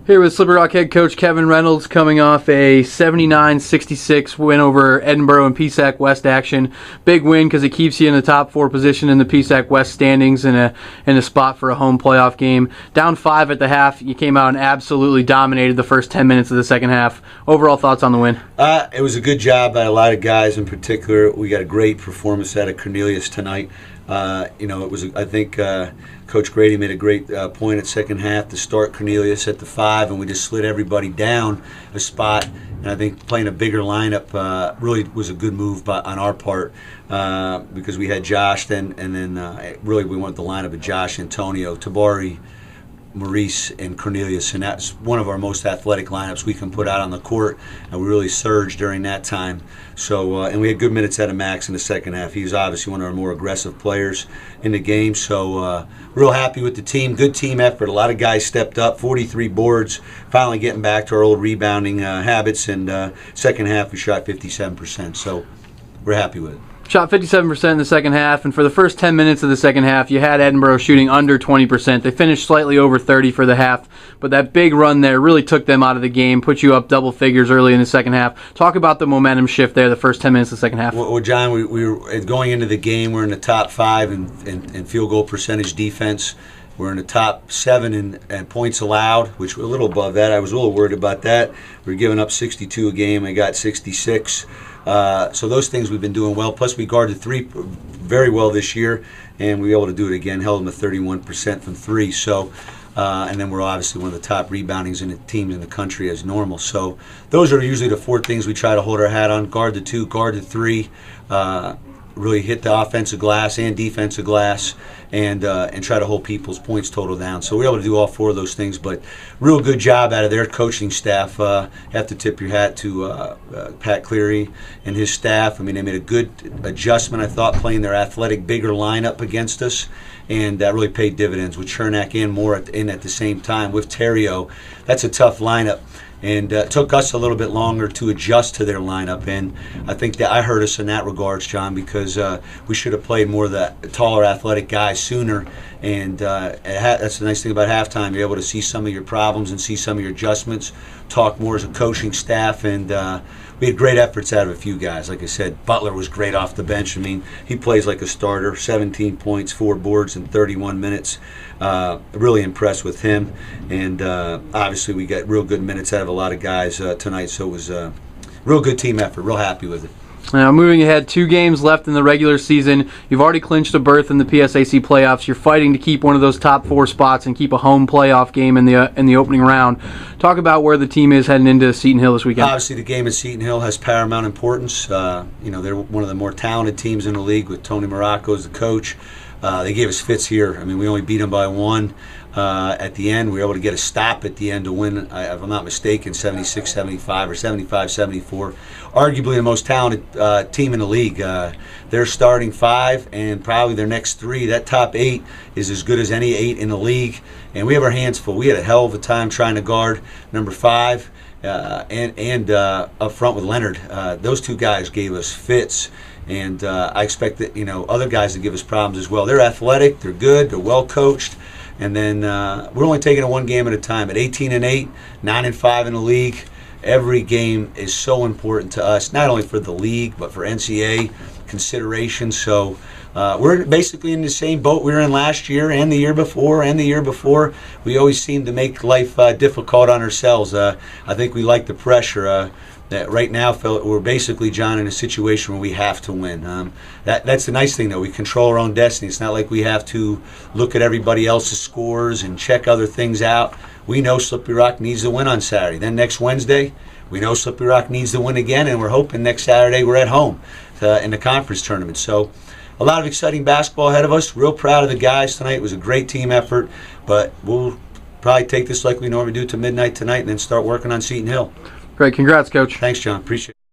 Here with Slippery Rock head coach Kevin Reynolds, coming off a 79-66 win over Edinboro in PSAC West action. Big win because it keeps you in the top 4 position in the PSAC West standings and in a spot for a home playoff game. Down 5 at the half, you came out and absolutely dominated the first 10 minutes of the second half. Overall thoughts on the win? It was a good job by a lot of guys. In particular, we got a great performance out of Cornelius tonight. It was, I think, Coach Grady made a great point at second half to start Cornelius at the 5, and we just slid everybody down a spot. And I think playing a bigger lineup really was a good move on our part because we had Josh then, and then really we went the lineup of Josh, Antonio, Tabari, Maurice, and Cornelius, and that's one of our most athletic lineups we can put out on the court, and we really surged during that time. So, and we had good minutes out of Max in the second half. He was obviously one of our more aggressive players in the game, so real happy with the team. Good team effort. A lot of guys stepped up, 43 boards, finally getting back to our old rebounding habits, and second half we shot 57%, so we're happy with it. Shot 57% in the second half, and for the first 10 minutes of the second half, you had Edinboro shooting under 20%. They finished slightly over 30 for the half, but that big run there really took them out of the game, put you up double figures early in the second half. Talk about the momentum shift there the first 10 minutes of the second half. Well, John, we were going into the game, we're in the top 5 in field goal percentage defense. We're in the top 7 in points allowed, which we're a little above that. I was a little worried about that. We were giving up 62 a game. I got 66. So those things we've been doing well. Plus we guarded 3 very well this year, and we were able to do it again. Held them at 31% from 3. So, and then we're obviously one of the top reboundings in the teams in the country as normal. So those are usually the 4 things we try to hold our hat on: guard the 2, guard the 3. Really hit the offensive glass and defensive glass, and try to hold people's points total down. So we're able to do all 4 of those things, but real good job out of their coaching staff. Have to tip your hat to Pat Cleary and his staff. I mean, they made a good adjustment, I thought, playing their athletic, bigger lineup against us, and that really paid dividends with Chernak and Moore at the same time. With Terrio, that's a tough lineup. And it took us a little bit longer to adjust to their lineup, and I think that I hurt us in that regards, John, because we should have played more of the taller, athletic guys sooner. And that's the nice thing about halftime. You're able to see some of your problems and see some of your adjustments, talk more as a coaching staff, and we had great efforts out of a few guys. Like I said, Butler was great off the bench. I mean, he plays like a starter, 17 points, 4 boards in 31 minutes. Really impressed with him, and obviously we got real good minutes out of a lot of guys tonight, so it was a real good team effort. Real happy with it. Now, moving ahead, 2 games left in the regular season. You've already clinched a berth in the PSAC playoffs. You're fighting to keep one of those top 4 spots and keep a home playoff game in the opening round. Talk about where the team is heading into Seton Hill this weekend. Obviously, the game at Seton Hill has paramount importance. They're one of the more talented teams in the league with Tony Morocco as the coach. They gave us fits here. I mean, we only beat them by 1 at the end. We were able to get a stop at the end to win, if I'm not mistaken, 76-75 or 75-74. Arguably the most talented team in the league. Their starting 5 and probably their next 3, that top 8 is as good as any 8 in the league. And we have our hands full. We had a hell of a time trying to guard number 5 and up front with Leonard. Those 2 guys gave us fits. And I expect that other guys to give us problems as well. They're athletic, they're good, they're well coached, and then we're only taking it 1 game at a time. At 18-8, 9-5 in the league, every game is so important to us, not only for the league but for NCAA consideration. So we're basically in the same boat we were in last year and the year before and the year before. We always seem to make life difficult on ourselves. I think we like the pressure. That right now, we're basically, John, in a situation where we have to win. That's the nice thing, though. We control our own destiny. It's not like we have to look at everybody else's scores and check other things out. We know Slippery Rock needs to win on Saturday. Then next Wednesday, we know Slippery Rock needs to win again, and we're hoping next Saturday we're at home in the conference tournament. So a lot of exciting basketball ahead of us. Real proud of the guys tonight. It was a great team effort, but we'll probably take this like we normally do to midnight tonight and then start working on Seton Hill. Great. Congrats, Coach. Thanks, John. Appreciate it.